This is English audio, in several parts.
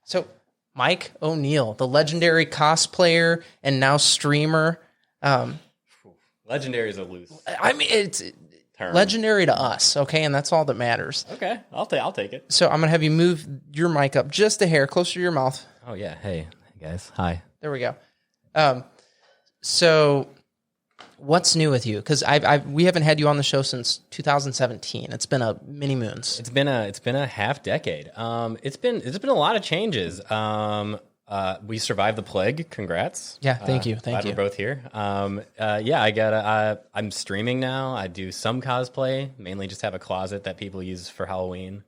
So Mike O'Neill, the legendary cosplayer and now streamer. Legendary is a loose. I mean, it's term. Legendary to us, okay, and that's all that matters. Okay, I'll take it. So I'm gonna have you move your mic up just a hair closer to your mouth. Oh yeah, hey guys, hi. There we go. So what's new with you? Because we haven't had you on the show since 2017. It's been a mini moons. It's been a half decade. It's been a lot of changes. We survived the plague. Congrats. Yeah, thank you. Glad we're both here. I'm streaming now. I do some cosplay, mainly just have a closet that people use for Halloween.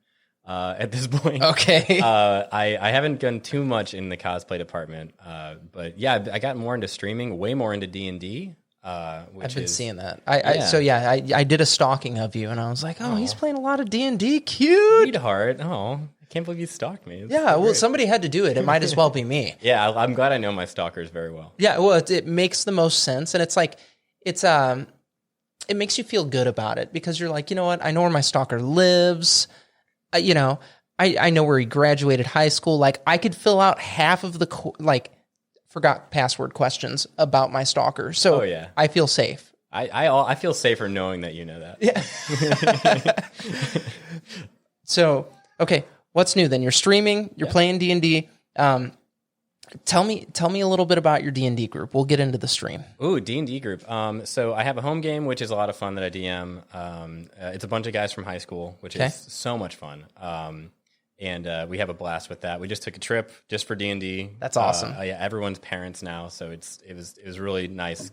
At this point, okay. I haven't done too much in the cosplay department, but yeah, I got more into streaming, way more into D&D. I've been seeing that. I did a stalking of you, and I was like, oh, he's playing a lot of D&D. Cute. Sweetheart. Oh, I can't believe you stalked me. Somebody had to do it. It might as well be me. Yeah, I'm glad I know my stalkers very well. Yeah, well, it makes the most sense, and it's like it makes you feel good about it because you're like, you know what? I know where my stalker lives. I know where he graduated high school. Like, I could fill out half of the forgot password questions about my stalker. So I feel safe. I feel safer knowing that you know that. Yeah. So, okay, what's new then? You're streaming, you're playing D&D. Tell me a little bit about your D&D group. We'll get into the stream. Ooh, D&D group. So I have a home game, which is a lot of fun that I DM. It's a bunch of guys from high school, which is so much fun. And we have a blast with that. We just took a trip just for D&D. That's awesome. Everyone's parents now, so it was really nice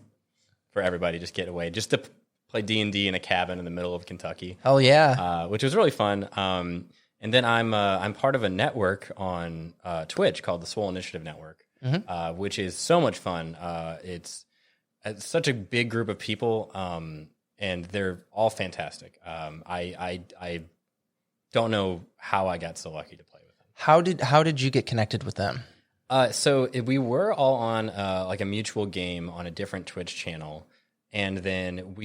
for everybody to just get away, just to play D&D in a cabin in the middle of Kentucky. Oh yeah, which was really fun. And then I'm part of a network on Twitch called the Swole Initiative Network, which is so much fun. It's such a big group of people, and they're all fantastic. I don't know how I got so lucky to play with them. How did you get connected with them? So we were all on like a mutual game on a different Twitch channel, and then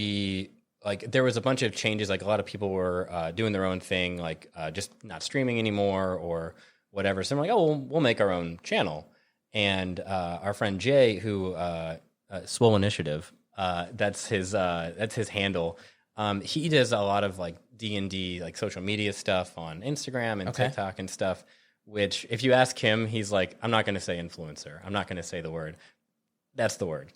there was a bunch of changes. Like, a lot of people were doing their own thing, like just not streaming anymore or whatever. So I'm like, oh, we'll make our own channel. And our friend Jay, who Swole Initiative, that's his handle. He does a lot of like D&D, like social media stuff on Instagram and TikTok and stuff. Which, if you ask him, he's like, I'm not going to say influencer. I'm not going to say the word. That's the word.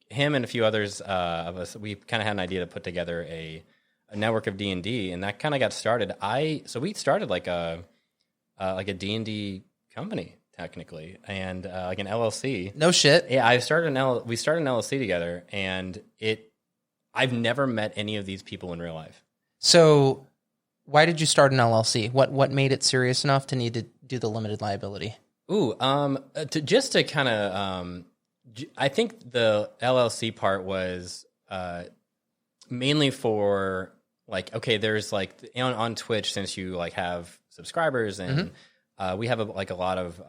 Him and a few others of us, we kind of had an idea to put together a network of D&D, and that kind of got started. So we started like a D&D company technically, and like an LLC. No shit. Yeah, we started an LLC together, and I've never met any of these people in real life. So why did you start an LLC? What made it serious enough to need to do the limited liability? Ooh, to kind of, I think the LLC part was mainly for like, okay, there's like on Twitch, since you like have subscribers and we have a lot of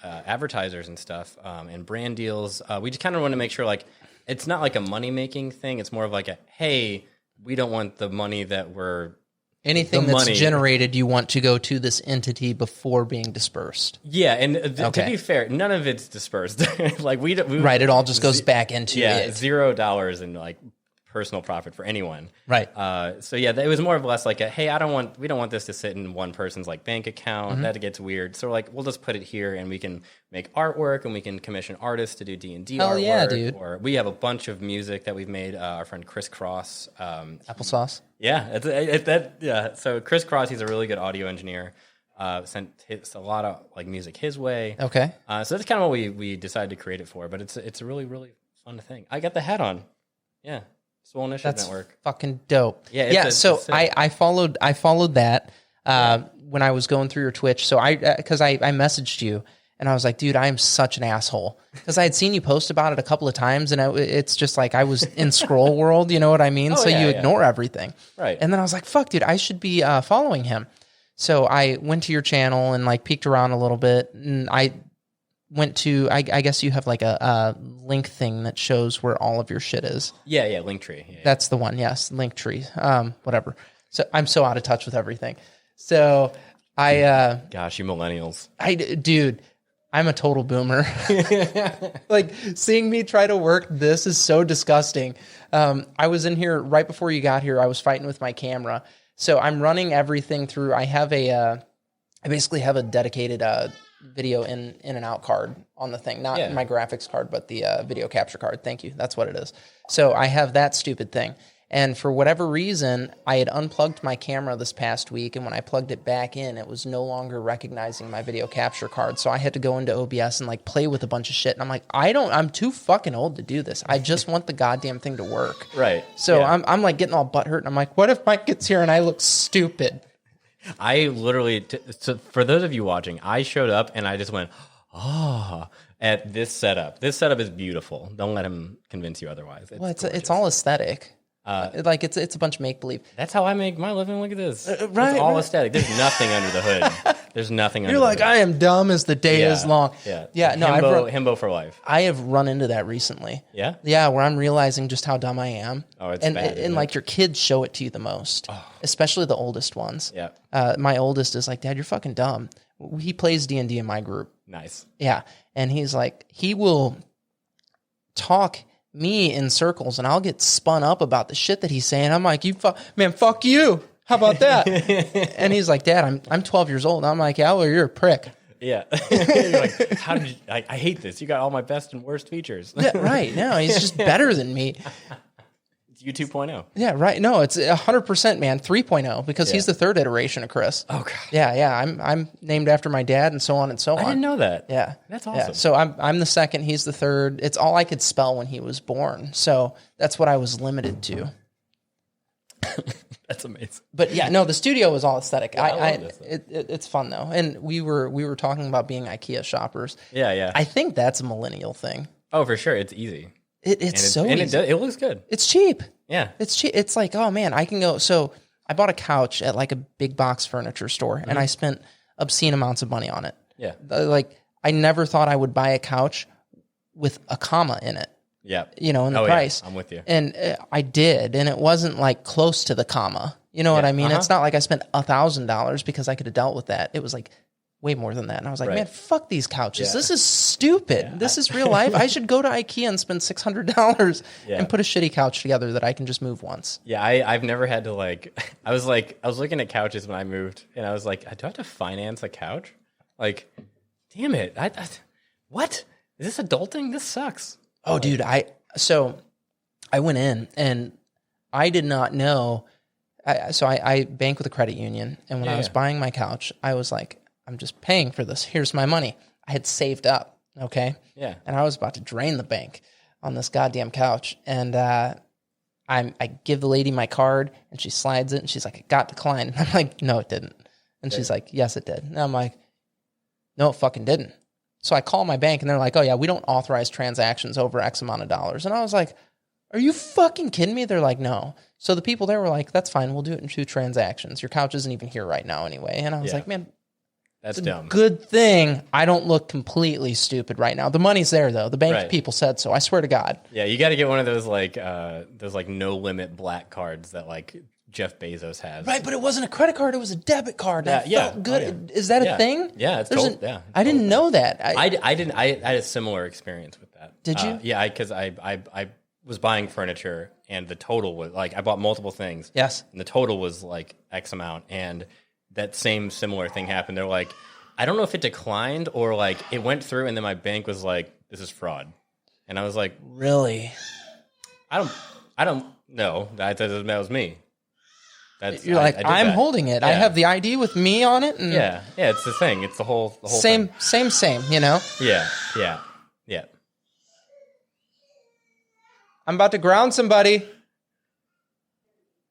advertisers and stuff and brand deals. We just kind of want to make sure like it's not like a money making thing. It's more of like hey, we don't want the money that we're anything that's generated, you want to go to this entity before being dispersed. Yeah, and to be fair, none of it's dispersed. Like we right, it all just goes back into it. $0 in like personal profit for anyone. Right. So yeah, it was more or less like hey, we don't want this to sit in one person's like bank account. That gets weird. So we're like, we'll just put it here, and we can make artwork, and we can commission artists to do D&D artwork. Yeah, dude. Or we have a bunch of music that we've made. Our friend Chris Cross, Applesauce. Yeah, So Chris Cross, he's a really good audio engineer. Sent a lot of like music his way. Okay. So that's kind of what we decided to create it for. But it's a really, really fun thing. I got the hat on. Yeah. Swole Initiative Network. Fucking dope. Yeah. So I followed that when I was going through your Twitch. So because I messaged you and I was like, dude, I am such an asshole, because I had seen you post about it a couple of times, and it's just like I was in scroll world. You know what I mean? You ignore everything, right? And then I was like, fuck, dude, I should be following him. So I went to your channel and like peeked around a little bit, and I went to, I guess you have like a link thing that shows where all of your shit is. Yeah, Linktree. Yeah. That's the one, yes, Linktree, whatever. So I'm so out of touch with everything. So Gosh, you millennials. Dude, I'm a total boomer. Like, seeing me try to work this is so disgusting. I was in here right before you got here. I was fighting with my camera. So I'm running everything through. I basically have a dedicated video in and out card on the thing. Not my graphics card, but the video capture card. Thank you. That's what it is. So I have that stupid thing. And for whatever reason, I had unplugged my camera this past week, and when I plugged it back in, it was no longer recognizing my video capture card. So I had to go into OBS and like play with a bunch of shit. And I'm like, I'm too fucking old to do this. I just want the goddamn thing to work. Right. So I'm like getting all butthurt, and I'm like, what if Mike gets here and I look stupid? I literally, so for those of you watching, I showed up and I just went, at this setup. This setup is beautiful. Don't let him convince you otherwise. It's all aesthetic. It's a bunch of make believe. That's how I make my living. Look at this. Right, it's all aesthetic. There's nothing under the hood. There's nothing under the hood. You're like, I am dumb as the day is long. Yeah. No, himbo for life. I have run into that recently. Yeah? Yeah, where I'm realizing just how dumb I am. Oh, it's bad. And like your kids show it to you the most, especially the oldest ones. Yeah. My oldest is like, Dad, you're fucking dumb. He plays D&D in my group. Nice. Yeah. And he's like, he will talk me in circles, and I'll get spun up about the shit that he's saying. I'm like, fuck you. How about that? And he's like, Dad, I'm 12 years old. I'm like, yeah, well, you're a prick. Yeah. You're like, how did you, I hate this. You got all my best and worst features. Yeah, right. No, he's just better than me. It's you 2.0. Yeah, right. No, it's 100%, man. 3.0, because he's the third iteration of Chris. Oh, God. Yeah. I'm named after my dad, and so on and so on. I didn't know that. Yeah. That's awesome. Yeah. So I'm the second, he's the third. It's all I could spell when he was born. So that's what I was limited to. That's amazing. But yeah, no, the studio was all aesthetic. Yeah, I love this. It's fun though. And we were talking about being IKEA shoppers. Yeah. I think that's a millennial thing. Oh, for sure. It's easy. It's so easy. It looks good. It's cheap. Yeah. It's cheap. It's like, oh man, I can go. So I bought a couch at like a big box furniture store, and I spent obscene amounts of money on it. Yeah. Like, I never thought I would buy a couch with a comma in it. Yeah. In the price. Yeah. I'm with you. And I did, and it wasn't like close to the comma. You know what I mean? It's not like I spent $1,000 because I could have dealt with that. It was like way more than that. And I was like, man, fuck these couches. This is stupid. Yeah. This is real life. I should go to IKEA and spend $600 and put a shitty couch together that I can just move once. Yeah, I've never had to I was looking at couches when I moved, and I was like, do I have to finance a couch? Like, damn it. What? Is this adulting? This sucks. Oh, dude, I went in, and I did not know. I bank with a credit union, and when I was buying my couch, I was like, I'm just paying for this. Here's my money. I had saved up, okay? Yeah. And I was about to drain the bank on this goddamn couch, and I give the lady my card, and she slides it, and she's like, it got declined. And I'm like, no, it didn't. And she's like, yes, it did. And I'm like, no, it fucking didn't. So I call my bank, and they're like, oh, yeah, we don't authorize transactions over X amount of dollars. And I was like, are you fucking kidding me? They're like, no. So the people there were like, that's fine. We'll do it in 2 transactions. Your couch isn't even here right now anyway. And I was like, man, that's dumb. Good thing I don't look completely stupid right now. The money's there, though. The bank people said so. I swear to God. Yeah, you got to get one of those no limit black cards that Jeff Bezos has. Right, but it wasn't a credit card; it was a debit card. Yeah, felt good. Oh, yeah. Is that a thing? Yeah, it's totally. I didn't know that. I didn't. I had a similar experience with that. Did you? Yeah, because I was buying furniture, and the total was I bought multiple things. Yes, and the total was X amount, and that same similar thing happened. They're like, I don't know if it declined or it went through, and then my bank was like, this is fraud, and I was like, really? I don't know. That was me. You're like, I'm holding it. Yeah. I have the ID with me on it. And yeah, it's the thing. It's the whole same, thing. Same. You know? Yeah. I'm about to ground somebody.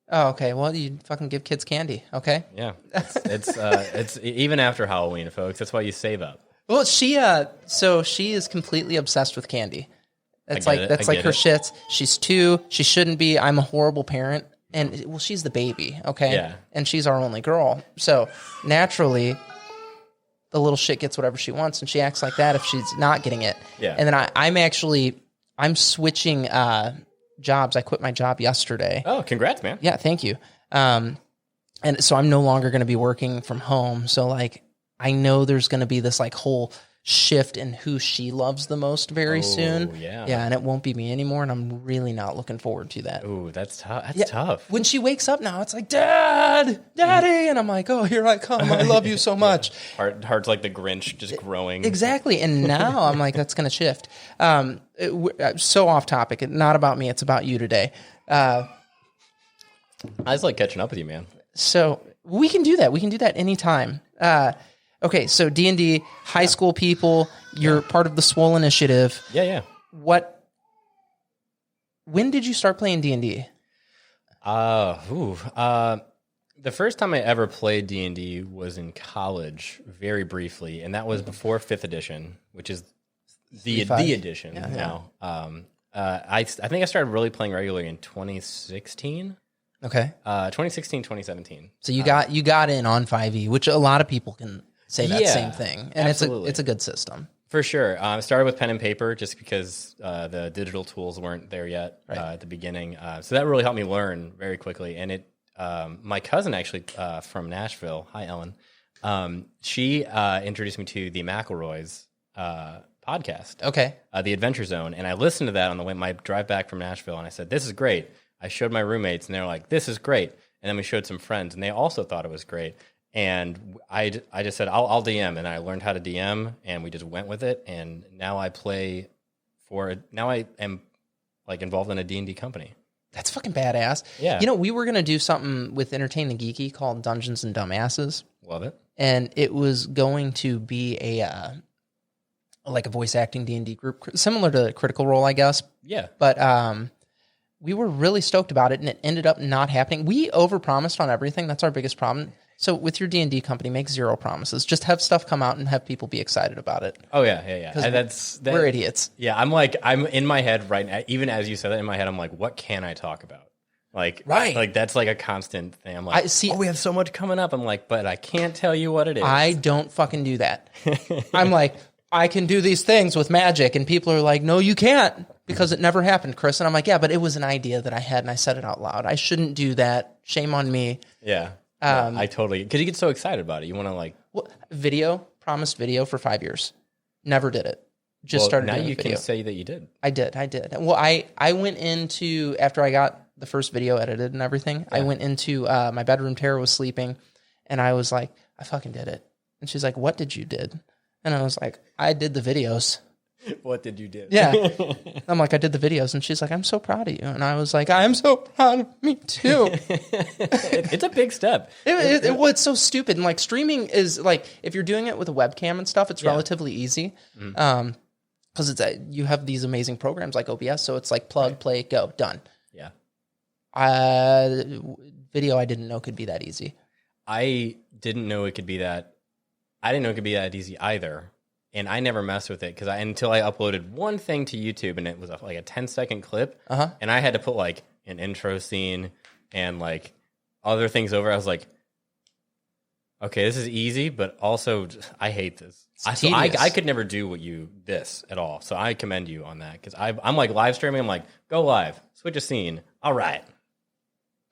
Oh, okay. Well, you fucking give kids candy, okay? Yeah, it's even after Halloween, folks. That's why you save up. Well, she is completely obsessed with candy. That's her shit. She's 2. She shouldn't be. I'm a horrible parent. And, well, she's the baby, okay? Yeah. And she's our only girl. So, naturally, the little shit gets whatever she wants, and she acts like that if she's not getting it. Yeah. And then I'm switching jobs. I quit my job yesterday. Oh, congrats, man. Yeah, thank you. And And so I'm no longer going to be working from home. So like, I know there's going to be this like whole shift in who she loves the most very soon. Yeah. Yeah. And it won't be me anymore. And I'm really not looking forward to that. Ooh, that's tough. That's tough. When she wakes up now, it's like, Dad, Daddy. And I'm like, oh, here I come. I love you so much. Heart's like the Grinch just growing. Exactly. And now I'm like, that's going to shift. So off topic. Not about me. It's about you today. I just like catching up with you, man. So we can do that. We can do that anytime. Okay, so D&D, high school people, you're part of the Swole Initiative. Yeah. When did you start playing D&D? The first time I ever played D&D was in college, very briefly, and that was before 5th edition, which is the edition now. I think I started really playing regularly in 2016. Okay. 2016, 2017. So you got in on 5e, which a lot of people can say that same thing. And absolutely. it's a good system. For sure. I started with pen and paper just because the digital tools weren't there yet at the beginning. So that really helped me learn very quickly. And my cousin actually from Nashville, hi Ellen, she introduced me to the McElroys podcast. Okay. The Adventure Zone. And I listened to that on my drive back from Nashville. And I said, this is great. I showed my roommates and they were like, this is great. And then we showed some friends and they also thought it was great. And I just said, I'll DM. And I learned how to DM and we just went with it. And now I am like involved in a D&D company. That's fucking badass. Yeah. You know, we were going to do something with Entertain the Geeky called Dungeons and Dumbasses. Love it. And it was going to be a voice acting D&D group, similar to Critical Role, I guess. Yeah. But we were really stoked about it, and it ended up not happening. We overpromised on everything. That's our biggest problem. So with your D&D company, make 0 promises. Just have stuff come out and have people be excited about it. Oh, yeah. We're idiots. Yeah, I'm in my head right now. Even as you said that in my head, I'm like, what can I talk about? Like, right. Like that's like a constant thing. I'm like, we have so much coming up. I'm like, but I can't tell you what it is. I don't fucking do that. I'm like, I can do these things with magic. And people are like, no, you can't because it never happened, Chris. And I'm like, yeah, but it was an idea that I had and I said it out loud. I shouldn't do that. Shame on me. Yeah. I totally, because you get so excited about it. You want to like. Well, promised video for 5 years. Never did it. Started doing now you video. Can say that you did. I did. Well, I went into, after I got the first video edited and everything, I went into my bedroom. Tara was sleeping and I was like, I fucking did it. And she's like, what did you did? And I was like, I did the videos. What did you do? Yeah. I'm like, I did the videos. And she's like, I'm so proud of you. And I was like, I'm so proud of me too. It's a big step. It's so stupid. And like streaming is like, if you're doing it with a webcam and stuff, it's relatively easy. Because you have these amazing programs like OBS. So it's like plug, play, go, done. Yeah. Video, I didn't know could be that easy. I didn't know it could be that easy either. And I never messed with it until I uploaded one thing to YouTube and it was like a 10-second clip. And I had to put like an intro scene and like other things over. I was like, okay, this is easy, but also I hate this. I could never do this at all. So I commend you on that because I'm like live streaming. I'm like, go live, switch a scene. All right.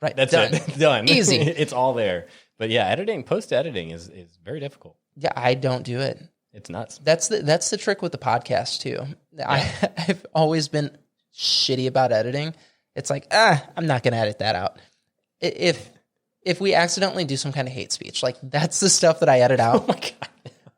Right. That's done. it. Done. Easy. It's all there. But yeah, post-editing is very difficult. Yeah, I don't do it. It's nuts. That's the trick with the podcast too. Yeah. I've always been shitty about editing. It's like, I'm not going to edit that out. If we accidentally do some kind of hate speech, like that's the stuff that I edit out. Oh my God.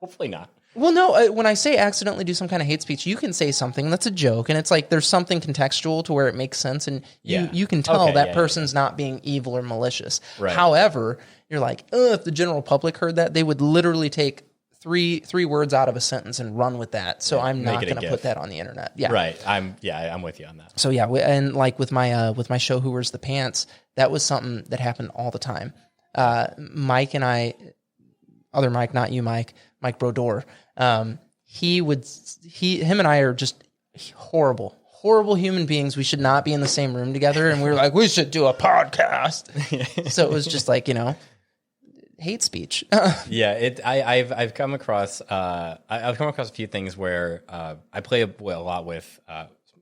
Hopefully not. Well, no, when I say accidentally do some kind of hate speech, you can say something that's a joke and it's like there's something contextual to where it makes sense and you can tell that person's not being evil or malicious. Right. However, you're like, if the general public heard that, they would literally take three words out of a sentence and run with that. So I'm not going to put that on the internet. Yeah. Right. I'm with you on that. So yeah. And like with my show, Who Wears the Pants, that was something that happened all the time. Mike and I, other Mike, not you, Mike Brodeur. Him and I are just horrible human beings. We should not be in the same room together. And we were like, we should do a podcast. So it was just like, hate speech. Yeah, I've come across a few things where I play a lot with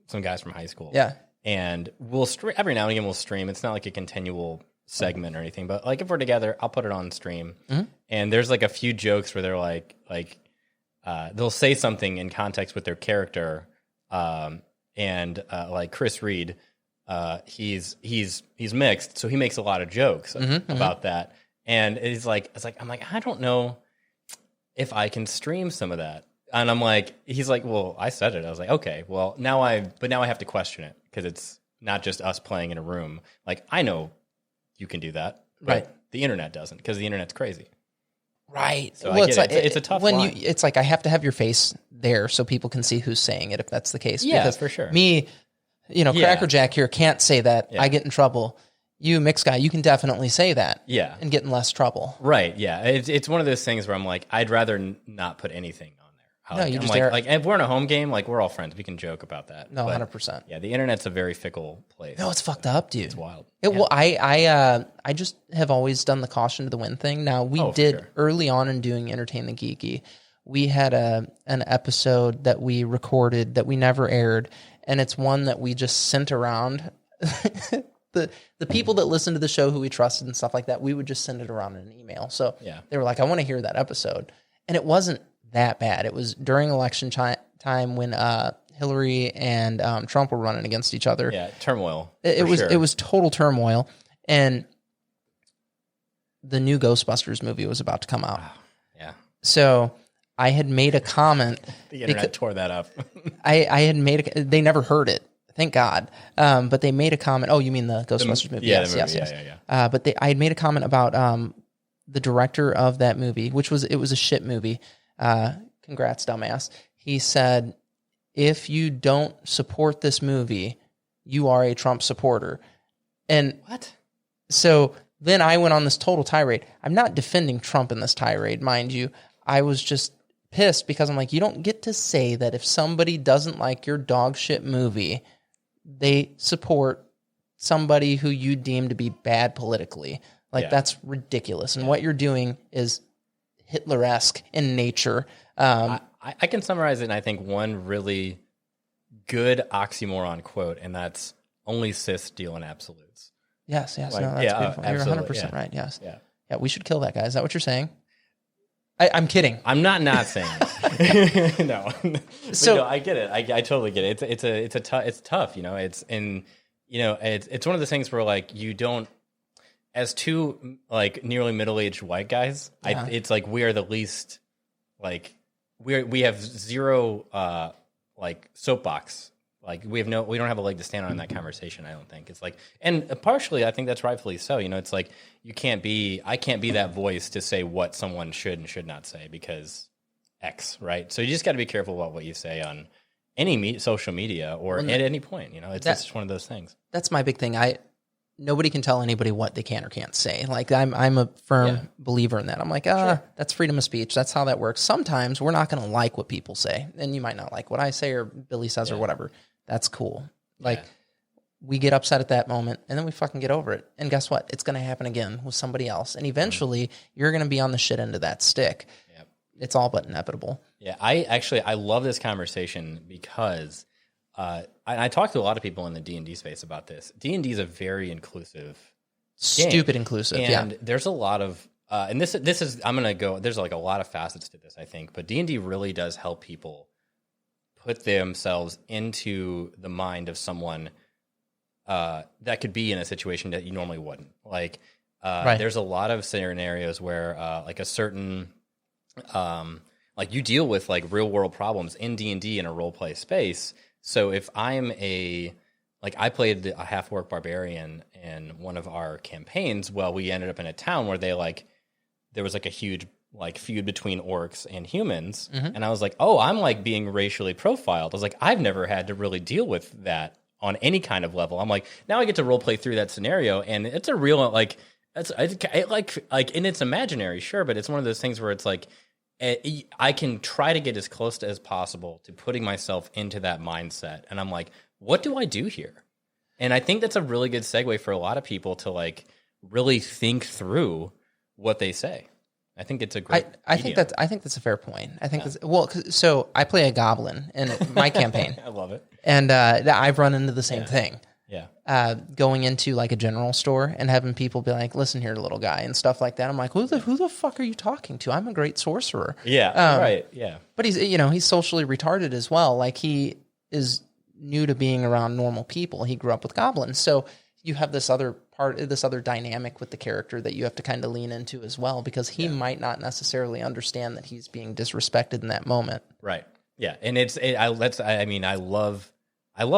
some guys from high school. Yeah, and we'll stream every now and again. We'll stream. It's not like a continual segment or anything, but like if we're together, I'll put it on stream. And there's like a few jokes where they're like they'll say something in context with their character, and like Chris Reed, he's mixed, so he makes a lot of jokes about that. And I'm like, I don't know if I can stream some of that. And I'm like, he's like, well, I said it. I was like, okay, well, now I have to question it because it's not just us playing in a room. Like, I know you can do that, but Right. the internet doesn't because the internet's crazy. Right. So I get it. It's a tough line. It's like I have to have your face there so people can see who's saying it if that's the case. Yeah, because for sure. Me, Crackerjack here can't say that. Yeah. I get in trouble. You, mix guy, you can definitely say that. Yeah. And get in less trouble. Right. Yeah. It's one of those things where I'm like, I'd rather not put anything on there. No, you I'm just like if we're in a home game, like we're all friends. We can joke about that. No, But, 100%. Yeah. The internet's a very fickle place. No, it's fucked up, dude. It's wild. Well, I just have always done the caution to the wind thing. Now we did sure. early on in doing Entertain the Geeky. We had an episode that we recorded that we never aired, and it's one that we just sent around. The people that listen to the show who we trusted and stuff like that, we would just send it around in an email. So they were like, I want to hear that episode. And it wasn't that bad. It was during election time when Hillary and Trump were running against each other. Yeah, turmoil. It was total turmoil. And the new Ghostbusters movie was about to come out. Yeah. So I had made a comment. The internet tore that up. I had made they never heard it. Thank God. But they made a comment. Oh, you mean the Ghostbusters movie? Yeah, Yes. Yeah. But I had made a comment about the director of that movie, which was a shit movie. Congrats, dumbass. He said, if you don't support this movie, you are a Trump supporter. And What? so then I went on this total tirade. I'm not defending Trump in this tirade, mind you. I was just pissed because I'm like, you don't get to say that if somebody doesn't like your dog shit movie, they support somebody who you deem to be bad politically. Like, that's ridiculous. And what you're doing is Hitler-esque in nature. I can summarize it in, I think, one really good oxymoron quote, and that's only cis deal in absolutes. Yes. Like, No, that's beautiful. You're 100% right. Yes. Yeah, we should kill that guy. Is that what you're saying? I'm kidding. I'm not saying it. No. So no, I get it. I totally get it. It's tough, it's one of the things where like you don't, as two like nearly middle-aged white guys, it's like we are the least, like we have zero like soapbox. Like we don't have a leg to stand on in that conversation. I don't think it's like, and partially I think that's rightfully so. It's like I can't be that voice to say what someone should and should not say because X, right? So you just got to be careful about what you say on any social media or at any point. It's just one of those things. That's my big thing. Nobody can tell anybody what they can or can't say. Like I'm a firm believer in that. I'm like, that's freedom of speech. That's how that works. Sometimes we're not going to like what people say, and you might not like what I say or Billy says or whatever. That's cool. Like we get upset at that moment and then we fucking get over it. And guess what? It's going to happen again with somebody else. And eventually you're going to be on the shit end of that stick. Yep. It's all but inevitable. Yeah. I love this conversation because I talk to a lot of people in the D&D space about this. D&D is a very inclusive game. Stupid inclusive. And there's a lot of, and this is, I'm going to go, there's like a lot of facets to this, I think, but D&D really does help people put themselves into the mind of someone that could be in a situation that you normally wouldn't. Like, there's a lot of scenarios where, like a certain, like you deal with like real world problems in D&D in a role play space. So if I'm I played a half orc barbarian in one of our campaigns. Well, we ended up in a town where there was like a huge feud between orcs and humans. And I was like, oh, I'm like being racially profiled. I was like, I've never had to really deal with that on any kind of level. I'm like, now I get to role play through that scenario. And it's a real, and it's imaginary, sure. But it's one of those things where it's like, I can try to get as close as possible to putting myself into that mindset. And I'm like, what do I do here? And I think that's a really good segue for a lot of people to like really think through what they say. I think it's a great. I think that's a fair point. I think so I play a goblin in my campaign. I love it, and I've run into the same thing. going into like a general store and having people be like, listen here, little guy, and stuff like that. I'm like, who the fuck are you talking to? I'm a great sorcerer. Yeah, right, yeah. But he's socially retarded as well. Like, he is new to being around normal people. He grew up with goblins. So you have this other dynamic with the character that you have to kind of lean into as well, because he might not necessarily understand that he's being disrespected in that moment. Right. Yeah. And I love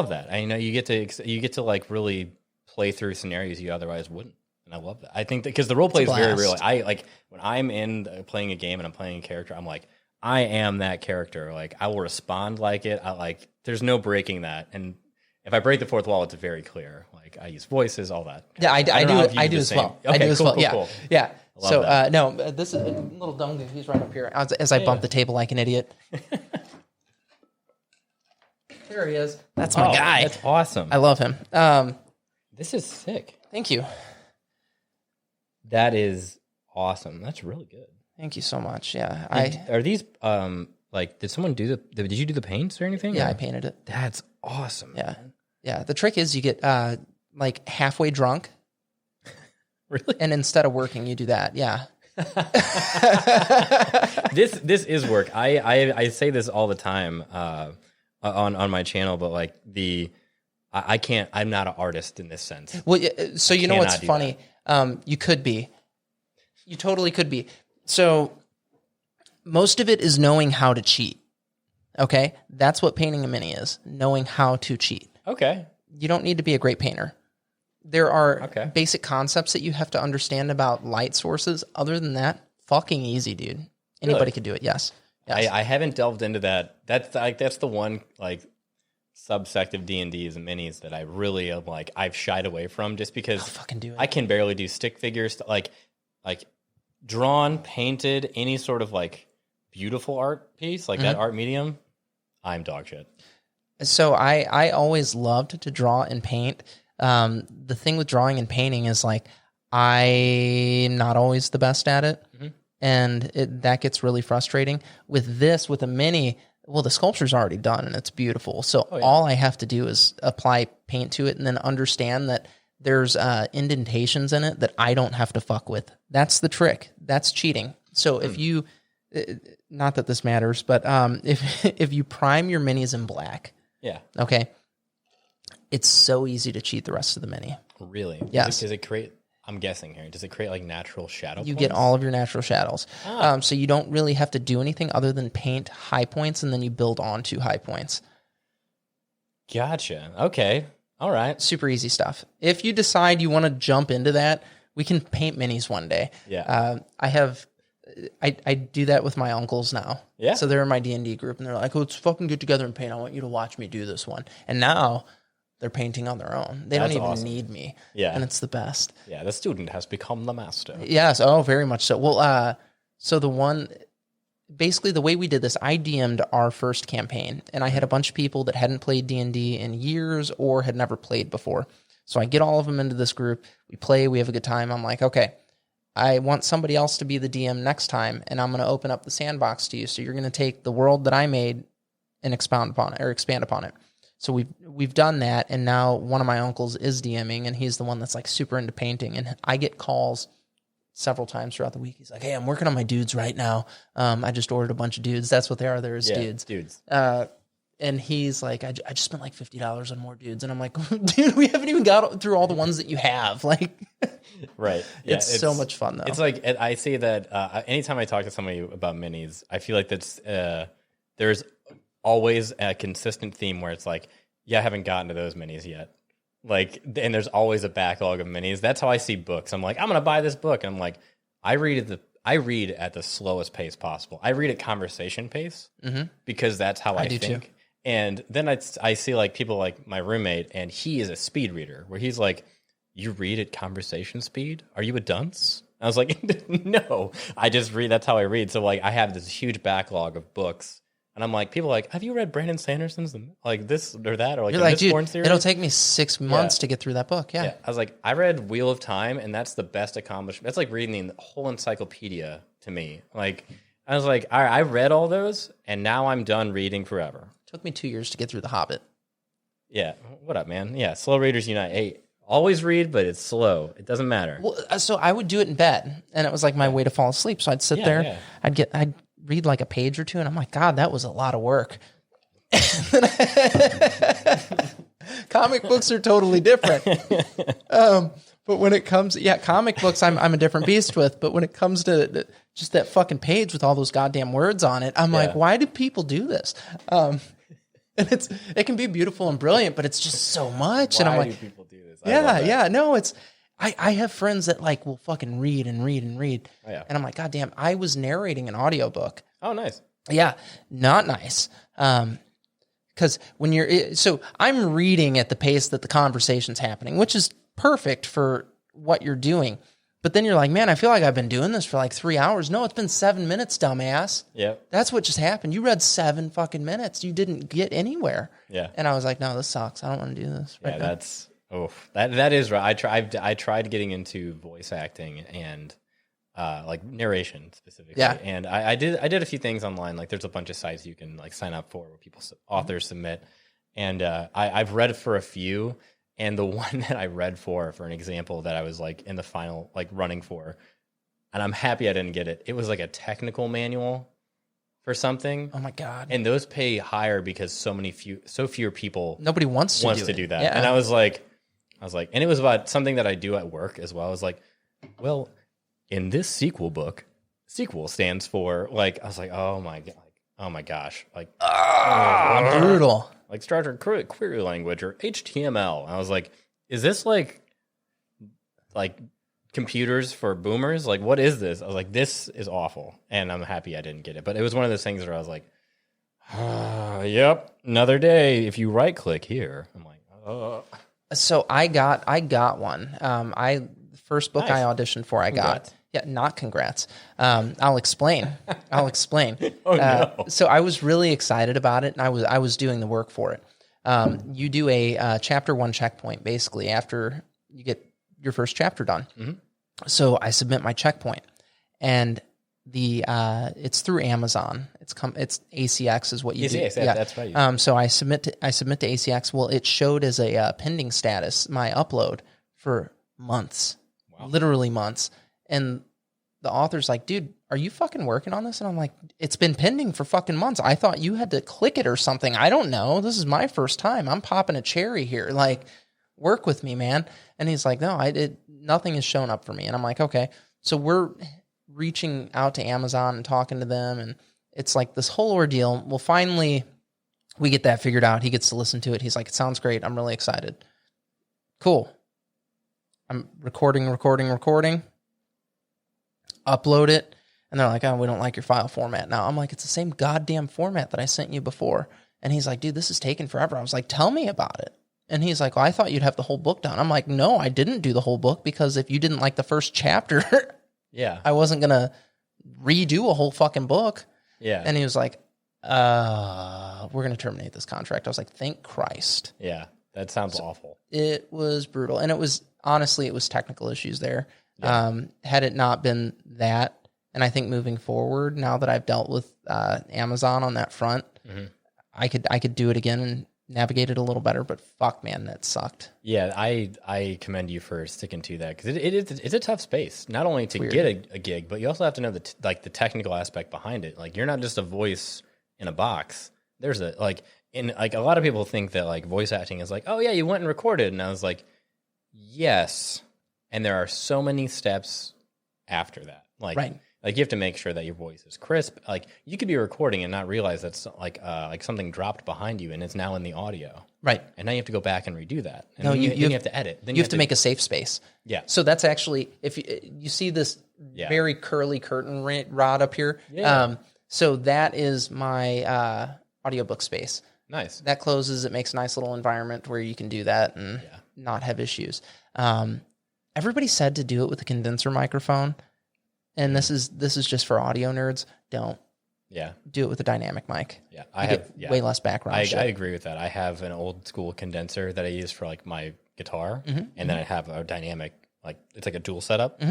that. I know you get to like really play through scenarios you otherwise wouldn't. And I love that. I think that because the role play is very real. I like when I'm playing a game and I'm playing a character, I'm like, I am that character. Like, I will respond like it. There's no breaking that. And if I break the fourth wall, it's very clear. Like, I use voices, all that. Yeah, I do as well. Okay, I do as well. Cool. Yeah. So, this is a little dumb dude. He's right up here as I bump the table like an idiot. There he is. That's my guy. That's awesome. I love him. This is sick. Thank you. That is awesome. That's really good. Thank you so much. Yeah. Are these did someone did you do the paints or anything? Yeah, or? I painted it. That's awesome. Yeah. Man. Yeah. The trick is you get like halfway drunk. Really? And instead of working, you do that. Yeah. This is work. I say this all the time on my channel, but like I can't. I'm not an artist in this sense. Well, so you know what's funny? You could be. You totally could be. So most of it is knowing how to cheat. Okay, that's what painting a mini is: knowing how to cheat. Okay. You don't need to be a great painter. There are basic concepts that you have to understand about light sources. Other than that, fucking easy, dude. Anybody could do it. Yes. I haven't delved into that. That's the one like subsect of D&D and minis that I really am like I've shied away from just because fucking do it. I can barely do stick figures like drawn, painted, any sort of like beautiful art piece like that art medium. I'm dog shit. So I always loved to draw and paint. The thing with drawing and painting is like I'm not always the best at it. And that gets really frustrating. With a mini, well, the sculpture's already done and it's beautiful. So all I have to do is apply paint to it and then understand that there's indentations in it that I don't have to fuck with. That's the trick. That's cheating. So if you, not that this matters, but if you prime your minis in black, okay, it's so easy to cheat the rest of the mini. Really? Yes. Does it create? I'm guessing here. Does it create like natural shadow You points? get all of your natural shadows. So you don't really have to do anything other than paint high points, and then you build onto high points. Gotcha. Okay. All right. Super easy stuff. If you decide you want to jump into that, we can paint minis one day. Yeah. I do that with my uncles now. Yeah. So they're in my D&D group, and they're like, let's fucking get together and paint. I want you to watch me do this one. And now they're painting on their own. They don't even need me. Yeah. And it's the best. Yeah, the student has become the master. Yes. Oh, very much so. Well, so basically the way we did this, I DM'd our first campaign, and I had a bunch of people that hadn't played D&D in years or had never played before. So I get all of them into this group. We play. We have a good time. I'm like, okay, I want somebody else to be the DM next time, and I'm going to open up the sandbox to you. So you're going to take the world that I made and expand upon it. So we've done that, and now one of my uncles is DMing, and he's the one that's like super into painting. And I get calls several times throughout the week. He's like, "Hey, I'm working on my dudes right now. I just ordered a bunch of dudes. That's what they are. They're dudes. And he's like, I just spent like $50 on more dudes, and I'm like, dude, we haven't even got through all the ones that you have. Like, right? Yeah, it's so much fun though. It's like I say that anytime I talk to somebody about minis, I feel like that's there's always a consistent theme where it's like, yeah, I haven't gotten to those minis yet. Like, and there's always a backlog of minis. That's how I see books. I'm like, I'm going to buy this book. And I'm like, I read at the slowest pace possible. I read at conversation pace because that's how I think. Too. And then I see like people like my roommate, and he is a speed reader where he's like, you read at conversation speed? Are you a dunce? I was like, no, I just read. That's how I read. So like, I have this huge backlog of books. And I'm like, people are like, have you read Brandon Sanderson's like this or that? Or like, you're like, dude, series? It'll take me 6 months to get through that book. Yeah. I was like, I read Wheel of Time, and that's the best accomplishment. That's like reading the whole encyclopedia to me. Like, I was like, I read all those, and now I'm done reading forever. It took me 2 years to get through The Hobbit. Yeah. What up, man? Yeah. Slow readers unite. Hey, always read, but it's slow. It doesn't matter. Well, so I would do it in bed, and it was like my way to fall asleep. So I'd sit there, yeah. I'd read like a page or two, and I'm like, God, that was a lot of work. Comic books are totally different. But when it comes, comic books, I'm a different beast with. But when it comes to just that fucking page with all those goddamn words on it, I'm like, why do people do this? And it can be beautiful and brilliant, but it's just so much. Why and I'm like, do people do this? No, I have friends that like will fucking read and read and read. Oh, yeah. And I'm like, God damn, I was narrating an audiobook. Oh, nice. Yeah, not nice. Because so I'm reading at the pace that the conversation's happening, which is perfect for what you're doing. But then you're like, man, I feel like I've been doing this for like 3 hours. No, it's been 7 minutes, dumbass. Yeah. That's what just happened. You read 7 fucking minutes. You didn't get anywhere. Yeah. And I was like, no, this sucks. I don't want to do this. Right now. That is right. I tried getting into voice acting and like narration specifically. Yeah. And I did a few things online. Like there's a bunch of sites you can like sign up for where authors submit. And I've read for a few. And the one that I read for an example that I was like in the final like running for, and I'm happy I didn't get it. It was like a technical manual for something. Oh my God. And those pay higher because so fewer people Nobody wants to do that. Yeah. And I was like, and it was about something that I do at work as well. I was like, well, in this sequel book, sequel stands for like, I was like, oh my gosh, like brutal. Like Star Trek query language or HTML. I was like, is this like computers for boomers? Like, what is this? I was like, this is awful. And I'm happy I didn't get it. But it was one of those things where I was like, yep, another day. If you right click here, I'm like, oh. So I got one. The first book I auditioned for, I got. Yeah, not congrats. I'll explain. Oh, no. So I was really excited about it, and I was doing the work for it. You do a chapter 1 checkpoint basically after you get your first chapter done. Mm-hmm. So I submit my checkpoint, and it's through Amazon. It's ACX is what you do. Yeah, that's right. So I submit to ACX. Well, it showed as a pending status my upload for months, literally months. And the author's like, dude, are you fucking working on this? And I'm like, it's been pending for fucking months. I thought you had to click it or something. I don't know. This is my first time. I'm popping a cherry here. Like, work with me, man. And he's like, no, nothing has shown up for me. And I'm like, okay. So we're reaching out to Amazon and talking to them. And it's like this whole ordeal. Well, finally, we get that figured out. He gets to listen to it. He's like, it sounds great. I'm really excited. Cool. I'm recording. Upload it, and they're like, oh, we don't like your file format now. I'm like, it's the same goddamn format that I sent you before. And he's like, dude, this is taking forever. I was like, tell me about it. And he's like, well, I thought you'd have the whole book done. I'm like, no, I didn't do the whole book because if you didn't like the first chapter, I wasn't going to redo a whole fucking book. Yeah. And he was like, we're going to terminate this contract. I was like, thank Christ. Yeah, that sounds awful. It was brutal. And it was technical issues there. Yeah. Had it not been that, and I think moving forward, now that I've dealt with Amazon on that front, mm-hmm. I could do it again and navigate it a little better. But fuck, man, that sucked. Yeah, I commend you for sticking to that because it's a tough space. Not only to get a gig, but you also have to know the technical aspect behind it. Like, you're not just a voice in a box. There's a lot of people think that like voice acting is like, oh yeah, you went and recorded, and I was like, yes. And there are so many steps after that. Like you have to make sure that your voice is crisp. Like, you could be recording and not realize that's like something dropped behind you and it's now in the audio. Right. And now you have to go back and redo that. And then you have to edit. Then you have to make a safe space. Yeah. So that's actually, if you see this very curly curtain rod up here. Yeah. So that is my audiobook space. Nice. That closes. It makes a nice little environment where you can do that and not have issues. Everybody said to do it with a condenser microphone, and this is just for audio nerds. Don't. Yeah. Do it with a dynamic mic. Yeah. I have way less background. I agree with that. I have an old school condenser that I use for like my guitar, and then I have a dynamic, like it's like a dual setup.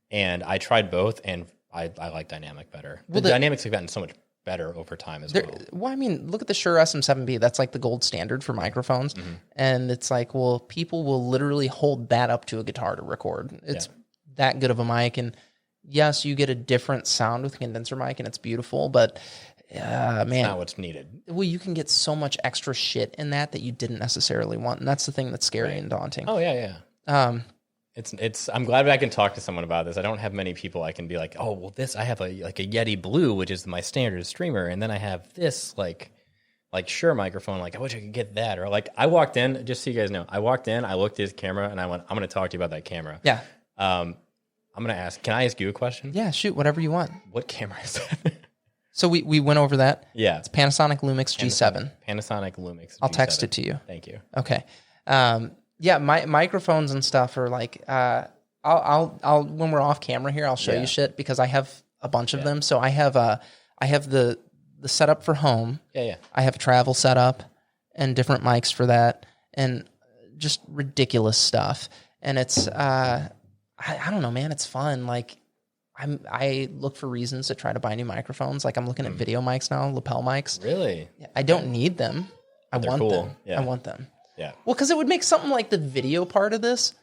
And I tried both, and I like dynamic better. The dynamics have gotten so much better over time as well. Well, I mean, look at the Shure SM7B. That's like the gold standard for microphones. And it's like, well, people will literally hold that up to a guitar to record. It's that good of a mic. And yes, you get a different sound with a condenser mic, and it's beautiful, but man, it's not what's needed. Well, you can get so much extra shit in that you didn't necessarily want. And that's the thing that's scary and daunting. Oh, yeah. I'm glad I can talk to someone about this. I don't have many people I can be like, oh, well, I have a Yeti Blue, which is my standard streamer, and then I have this like Shure microphone. Like, I wish I could get that. Or like, I walked in, just so you guys know, I looked at his camera, and I went, I'm going to talk to you about that camera. Yeah. I'm going to ask, can I ask you a question? Yeah, shoot, whatever you want. What camera is that? So we went over that. Yeah. It's Panasonic Lumix G7. Panasonic Lumix G7. I'll text it to you. Thank you. Okay. Yeah, my microphones and stuff are like, I'll when we're off camera here, I'll show you shit because I have a bunch of them. So I have the setup for home. Yeah. I have travel setup and different mics for that and just ridiculous stuff. And it's, I don't know, man, it's fun. Like I look for reasons to try to buy new microphones. Like I'm looking at video mics now, lapel mics. Really? I don't need them. I want them. Yeah. I want them. Yeah. Well, because it would make something like the video part of this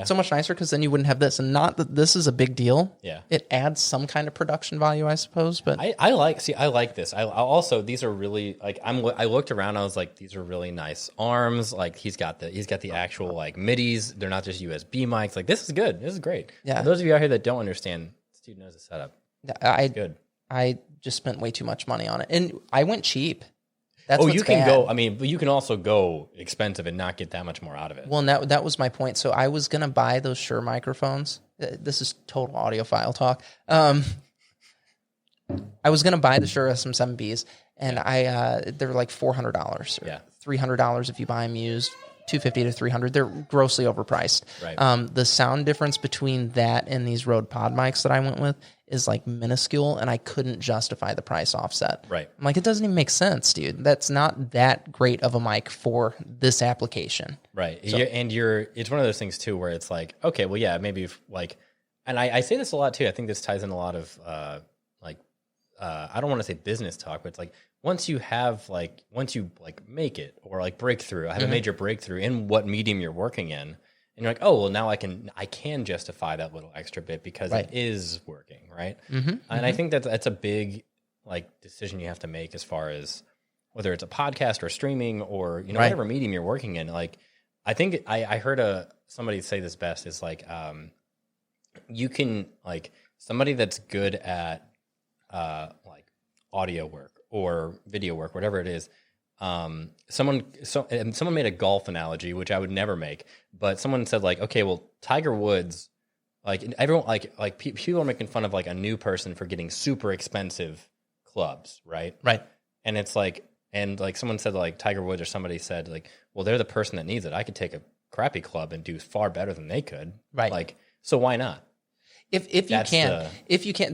so much nicer because then you wouldn't have this. And not that this is a big deal. Yeah. It adds some kind of production value, I suppose. But I like this. I also, these are really like, I looked around, I was like, these are really nice arms. Like he's got the actual like midis. They're not just USB mics. Like this is good. This is great. Yeah. For those of you out here that don't understand, this dude knows the setup. It's good. I just spent way too much money on it. And I went cheap. You can go. I mean, but you can also go expensive and not get that much more out of it. Well, and that was my point. So I was gonna buy those Shure microphones. This is total audiophile talk. I was gonna buy the Shure SM7Bs, and they're like $400. Yeah, $300 if you buy them used. $250 to $300. They're grossly overpriced. Right. The sound difference between that and these Rode Pod mics that I went with is like minuscule, and I couldn't justify the price offset. Right. I'm like, it doesn't even make sense, dude. That's not that great of a mic for this application. Right. So, it's one of those things too, where it's like, okay, well, yeah, maybe like, and I say this a lot too. I think this ties in a lot of I don't want to say business talk, but it's like once you make it or like breakthrough, I have a major breakthrough in what medium you're working in, and you're like, oh well, now I can justify that little extra bit because it is working, right? And I think that's a big like decision you have to make as far as whether it's a podcast or streaming or whatever medium you're working in. Like I think I heard somebody say this best is like you can like somebody that's good at like audio work or video work, whatever it is. Someone made a golf analogy, which I would never make, but someone said like, okay, well, Tiger Woods, like everyone, like people are making fun of like a new person for getting super expensive clubs, right? Right. And it's like, and like someone said like Tiger Woods or somebody said like, well, they're the person that needs it. I could take a crappy club and do far better than they could. Right. Like, so why not? If you can,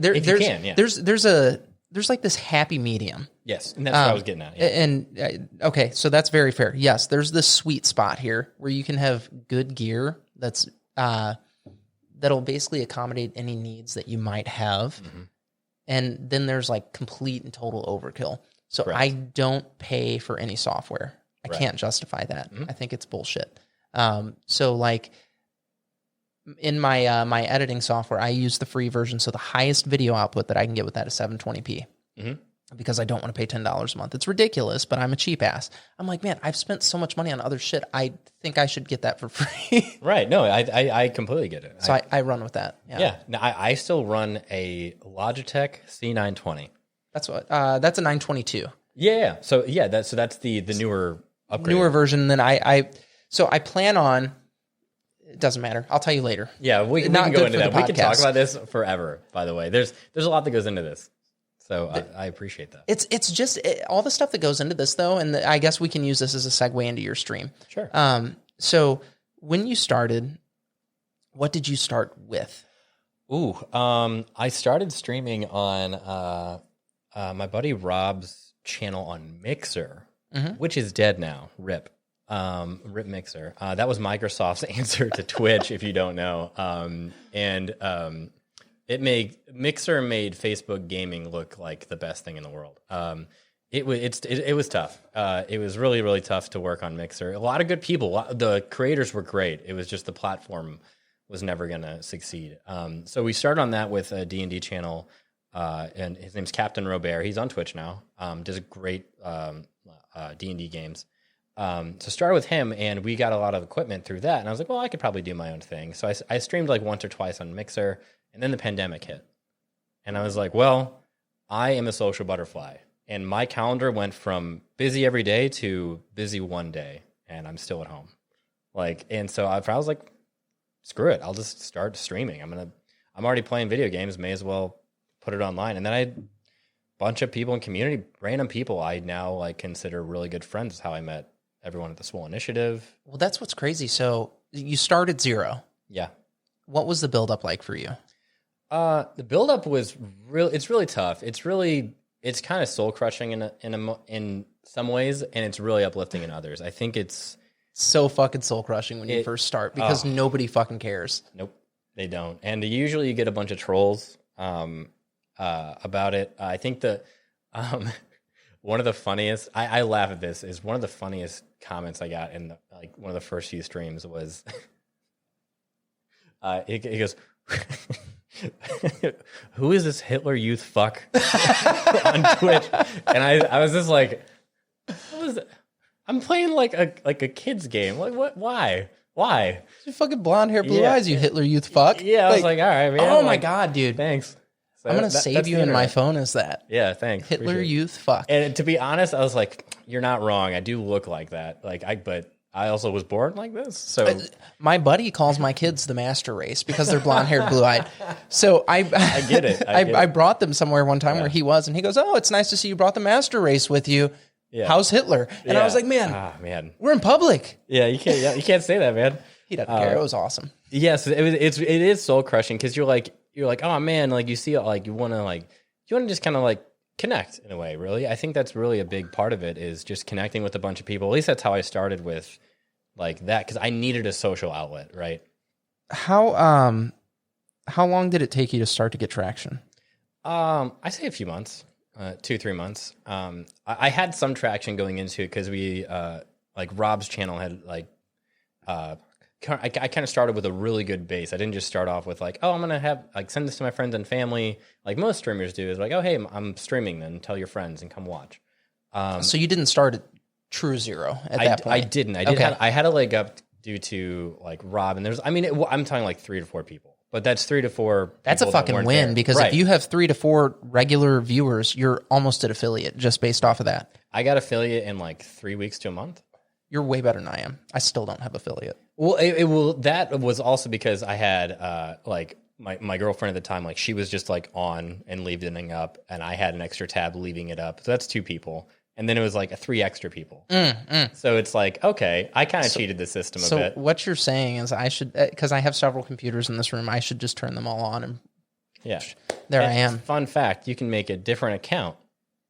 there's like this happy medium. Yes, and that's what I was getting at. Yeah. And okay, so that's very fair. Yes, there's this sweet spot here where you can have good gear that's that'll basically accommodate any needs that you might have, and then there's like complete and total overkill. So correct. I don't pay for any software. I can't justify that. I think it's bullshit. So like in my my editing software, I use the free version. So the highest video output that I can get with that is 720p. Because I don't want to pay $10 a month. It's ridiculous, but I'm a cheap ass. I'm like, man, I've spent so much money on other shit. I think I should get that for free. Right. No, I completely get it. So I run with that. Yeah. No, I still run a Logitech C920. That's what. That's a 922. Yeah. So yeah, that's the newer upgrade. Newer version. Then I plan on. It doesn't matter. I'll tell you later. Yeah, we can go into that. We can talk about this forever. By the way, there's a lot that goes into this. So I appreciate that. It's just all the stuff that goes into this, though, and I guess we can use this as a segue into your stream. Sure. So when you started, what did you start with? I started streaming on my buddy Rob's channel on Mixer, which is dead now. RIP. RIP Mixer. That was Microsoft's answer to Twitch, if you don't know. Mixer made Facebook gaming look like the best thing in the world. It was tough. It was really, really tough to work on Mixer. A lot of good people. The creators were great. It was just the platform was never going to succeed. So we started on that with a D&D channel, and his name's Captain Robert. He's on Twitch now. Does a great D&D games. So started with him, and we got a lot of equipment through that. And I was like, well, I could probably do my own thing. So I streamed like once or twice on Mixer, and then the pandemic hit. And I was like, well, I am a social butterfly. And my calendar went from busy every day to busy one day, and I'm still at home. And so I was like, screw it. I'll just start streaming. I'm already playing video games. May as well put it online. And then I had a bunch of people in community, random people I now like consider really good friends. Is how I met everyone at the Swole Initiative. Well, that's what's crazy. So you started 0. Yeah. What was the build up like for you? The build up was it's really tough. It's kind of soul crushing in some ways, and it's really uplifting in others. I think it's so fucking soul crushing when you first start because nobody fucking cares. Nope, they don't. And usually you get a bunch of trolls about it. I think one of the funniest, I laugh at this, is one of the funniest comments I got in one of the first few streams was, he goes, who is this Hitler youth fuck on Twitch? And I was just like, what was it? I'm playing like a kid's game. Like what? Why? You fucking blonde hair, blue eyes, you Hitler youth fuck. Yeah, I was like, all right, man. Oh my God, dude. Thanks. So I'm going to save you in my phone as that. Yeah, thanks. Hitler youth fuck. And to be honest, I was like, you're not wrong. I do look like that. But I also was born like this. So my buddy calls my kids the master race because they're blonde haired, blue eyed. So I get it. I brought them somewhere one time where he was, and he goes, "Oh, it's nice to see you brought the master race with you. Yeah. How's Hitler?" And I was like, man, we're in public. Yeah, you can't say that, man. He doesn't care. It was awesome. Yes, it is soul crushing because you're like, oh man, like you see, like you want to just kind of like connect in a way. Really, I think that's really a big part of it is just connecting with a bunch of people. At least that's how I started with like that because I needed a social outlet, right? How long did it take you to start to get traction? I say a few months, 2-3 months. I had some traction going into it because we like Rob's channel had like. I kind of started with a really good base. I didn't just start off with like, oh, I'm gonna have like send this to my friends and family, like most streamers do. Is like, oh, hey, I'm streaming. Then tell your friends and come watch. So you didn't start at true 0 at that point. I didn't. I had a leg up due to like Rob, and I'm talking like 3 to 4 people, but that's 3 to 4. That's a fucking win there. Because if you have 3 to 4 regular viewers, you're almost at affiliate just based off of that. I got affiliate in like 3 weeks to a month. You're way better than I am. I still don't have affiliate. Well, that was also because I had like my girlfriend at the time, like she was just like on and leaving up, and I had an extra tab leaving it up. So that's 2 people, and then it was like 3 extra people. So it's like, okay, I kind of cheated the system a bit. So what you're saying is I should, because I have several computers in this room, I should just turn them all on and I am. Fun fact: you can make a different account.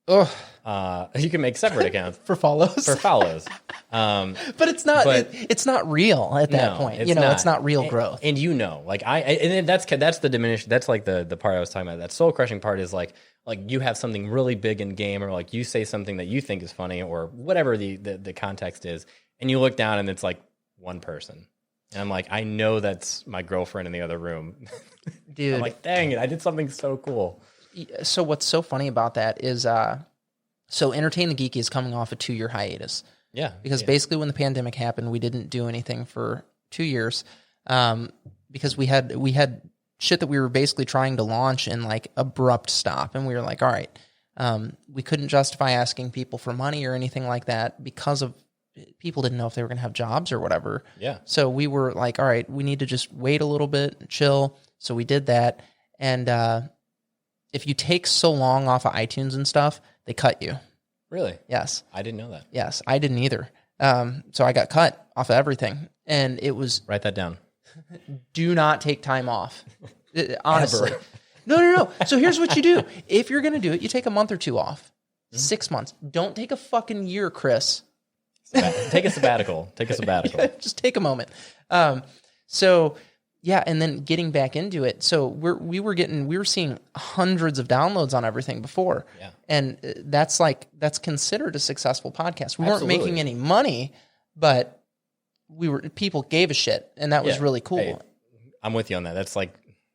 You can make separate accounts for follows. But it's not. It's not real at that point. It's not real growth. And like and that's the diminished. That's like the part I was talking about. That soul crushing part is like you have something really big in game, or like you say something that you think is funny, or whatever the context is, and you look down and it's like one person, and I'm like, I know that's my girlfriend in the other room, dude. I'm like, dang it, I did something so cool. So what's so funny about that is, so Entertain the Geeky is coming off a 2-year hiatus. Yeah. Because basically when the pandemic happened, we didn't do anything for 2 years, because we had shit that we were basically trying to launch and like abrupt stop. And we were like, all right, we couldn't justify asking people for money or anything like that because of people didn't know if they were going to have jobs or whatever. Yeah. So we were like, all right, we need to just wait a little bit and chill. So we did that. And, if you take so long off of iTunes and stuff, they cut you. Really? Yes. I didn't know that. Yes, I didn't either. So I got cut off of everything. And it was... Write that down. Do not take time off. Honestly. No. So here's what you do. If you're going to do it, you take a month or 2 off. 6 months. Don't take a fucking year, Chris. Take a sabbatical. Yeah, just take a moment. So yeah, and then getting back into it. So we were seeing hundreds of downloads on everything before. Yeah. And that's considered a successful podcast. We weren't Absolutely. making any money, but people gave a shit, and that was really cool. Hey, I'm with you on that. That's like,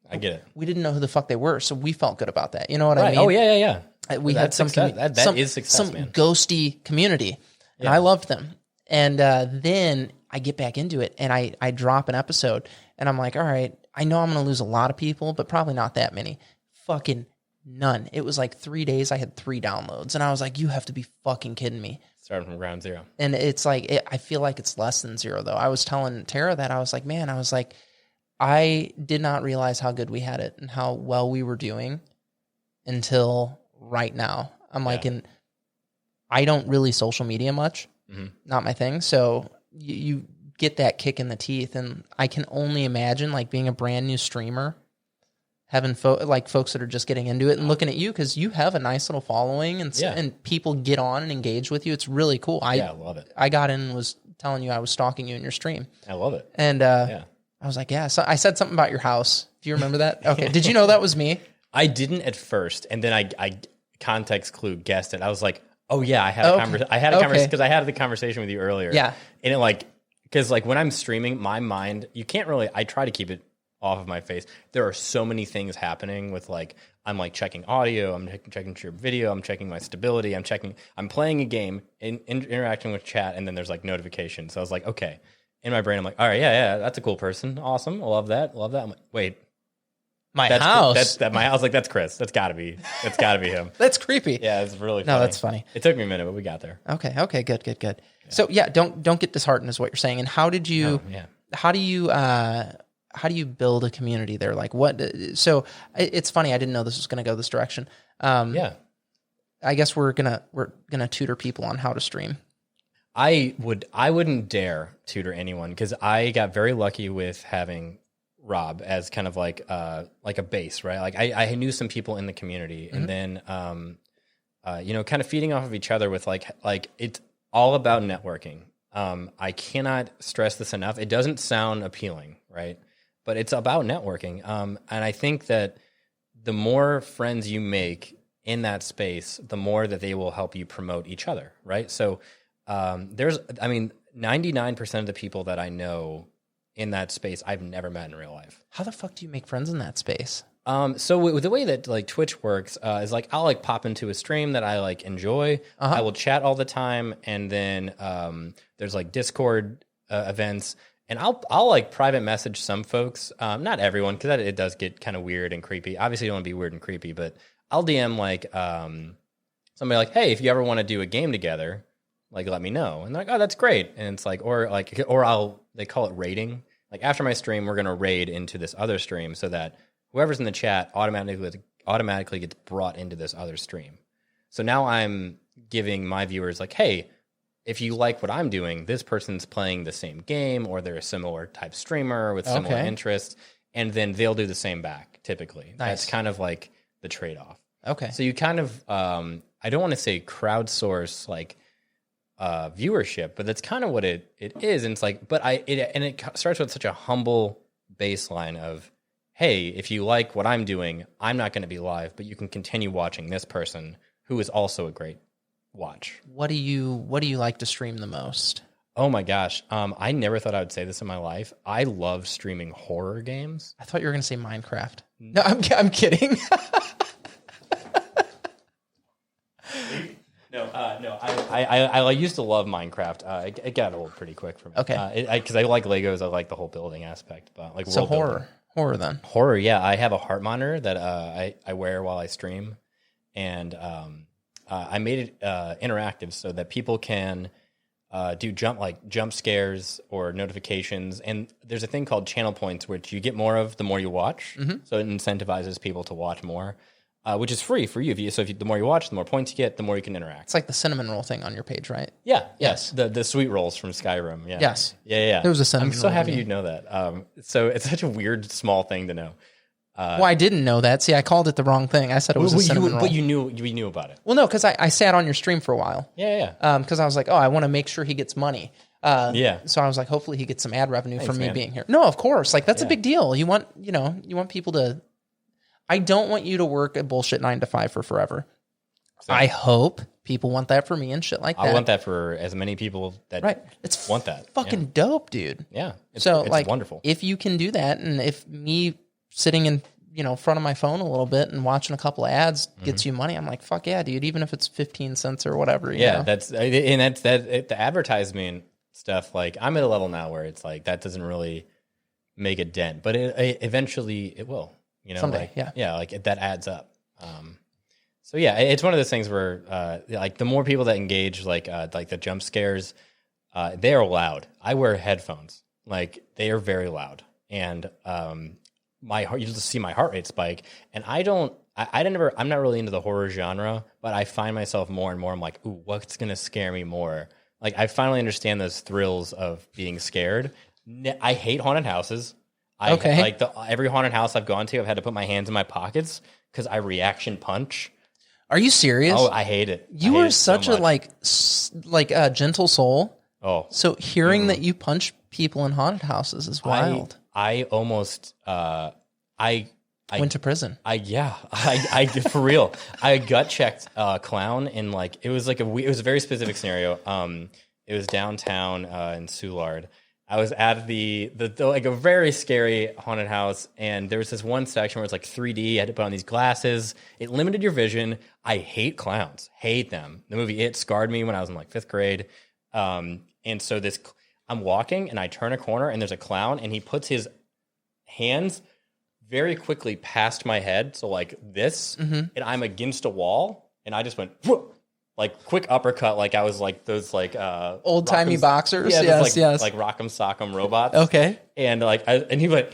I get it. We didn't know who the fuck they were, so we felt good about that. You know what I mean? Oh yeah. We had some success. That is success, some man. ghosty community, and I loved them. And then I get back into it, and I drop an episode, and I'm like, all right, I know I'm going to lose a lot of people, but probably not that many. Fucking none. It was like 3 days, I had 3 downloads, and I was like, you have to be fucking kidding me. Starting from ground zero. And it's like, I feel like it's less than 0, though. I was telling Tara that. I was like, man, I did not realize how good we had it and how well we were doing until right now. I'm like, and I don't really social media much. Not my thing. So you get that kick in the teeth, and I can only imagine like being a brand new streamer, having folks that are just getting into it and looking at you because you have a nice little following, and people get on and engage with you. It's really cool. I love it. I got in and was telling you I was stalking you in your stream. I love it. And I was like, so I said something about your house. Do you remember that? Okay. Did you know that was me? I didn't at first, and then I context clue guessed it. I was like, oh yeah, I had a conversation because I had the conversation with you earlier. Yeah, and it because when I'm streaming, my mind, you can't really. I try to keep it off of my face. There are so many things happening with I'm checking audio, I'm checking your video, I'm checking my stability, I'm playing a game, interacting with chat, and then there's notifications. So I was like, okay. In my brain, I'm like, all right, yeah, that's a cool person, awesome, I love that. I'm like, wait. My house. That's my house. That's Chris. That's gotta be him. That's creepy. Yeah, it's really funny. No, that's funny. It took me a minute, but we got there. Okay, good. Yeah. So don't get disheartened is what you're saying. And how did you? How do you build a community there? Like what? So it's funny. I didn't know this was going to go this direction. I guess we're gonna tutor people on how to stream. I wouldn't dare tutor anyone because I got very lucky with having Rob as kind of like a base, right? I knew some people in the community, and then kind of feeding off of each other with like it's all about networking. I cannot stress this enough. It doesn't sound appealing, right? But it's about networking. And I think that the more friends you make in that space, the more that they will help you promote each other, right? So 99% of the people that I know in that space, I've never met in real life. How the fuck do you make friends in that space? So with the way that Twitch works is I'll pop into a stream that I enjoy. I will chat all the time, and then there's Discord events, and I'll private message some folks, not everyone, because it does get kind of weird and creepy. Obviously, you don't want to be weird and creepy, but I'll DM somebody hey, if you ever want to do a game together, let me know. And they're oh, that's great. And it's they call it raiding. After my stream, we're going to raid into this other stream so that whoever's in the chat automatically gets brought into this other stream. So now I'm giving my viewers hey, if you like what I'm doing, this person's playing the same game, or they're a similar type streamer with similar interests, and then they'll do the same back, typically. Nice. That's kind of the trade-off. Okay. So you kind of, I don't want to say crowdsource viewership, but that's kind of what it is. And it's it starts with such a humble baseline of, hey, if you like what I'm doing, I'm not going to be live, but you can continue watching this person who is also a great watch. What do you like to stream the most? Oh my gosh. I never thought I would say this in my life. I love streaming horror games. I thought you were going to say Minecraft. No, I'm kidding. No. I used to love Minecraft. It got old pretty quick for me. Okay. Because I like Legos. I like the whole building aspect. But so horror. Building. Horror then. Horror, yeah. I have a heart monitor that I wear while I stream, and I made it interactive so that people can do jump scares or notifications. And there's a thing called channel points, which you get more of the more you watch. Mm-hmm. So it incentivizes people to watch more. Which is free for you. The more you watch, the more points you get, the more you can interact. It's like the cinnamon roll thing on your page, right? Yeah. Yes. The sweet rolls from Skyrim. Yeah. Yes. Yeah. There was a cinnamon roll. I'm so roll happy you know that. So it's such a weird, small thing to know. Well, I didn't know that. See, I called it the wrong thing. I said it was a cinnamon roll. But you knew about it. Well, no, because I sat on your stream for a while. Yeah. Because I was like, I want to make sure he gets money. So I was like, hopefully he gets some ad revenue from me man. being here. No, of course. Like, that's a big deal. You want people to, I don't want you to work a bullshit 9 to 5 for forever. So, I hope people want that for me and shit like that. I want that for as many people that want that. Fucking dope, dude. Yeah. It's like, wonderful. If you can do that, and if me sitting in, front of my phone a little bit and watching a couple of ads gets you money, I'm like, fuck yeah, dude. Even if it's 15 cents or whatever. You know? That's the advertisement stuff. Like, I'm at a level now where it's like, that doesn't really make a dent, but eventually it will, someday. Like that adds up. So yeah, it's one of those things where, like, the more people that engage, like the jump scares, they are loud. I wear headphones, like, they are very loud, and my heart, you just see my heart rate spike. And I'm not really into the horror genre, but I find myself more and more, I'm like, ooh, what's gonna scare me more? Like, I finally understand those thrills of being scared. I hate haunted houses. Every haunted house I've gone to, I've had to put my hands in my pockets because I reaction punch. Are you serious? Oh, I hate it. You are such a a gentle soul. Oh, so hearing that you punch people in haunted houses is wild. I almost I went to prison. I for real. I gut checked a clown in, like, it was a very specific scenario. It was downtown in Soulard. I was at the like a very scary haunted house, and there was this one section where it's like 3D. You had to put on these glasses. It limited your vision. I hate clowns. Hate them. The movie It scarred me when I was in like 5th grade. And so I'm walking and I turn a corner and there's a clown, and he puts his hands very quickly past my head. So like this, and I'm against a wall, and I just went, whoa! Like, quick uppercut, like I was like those like old timey boxers, yes, like Rock'em Sock'em robots. Okay, and like he went,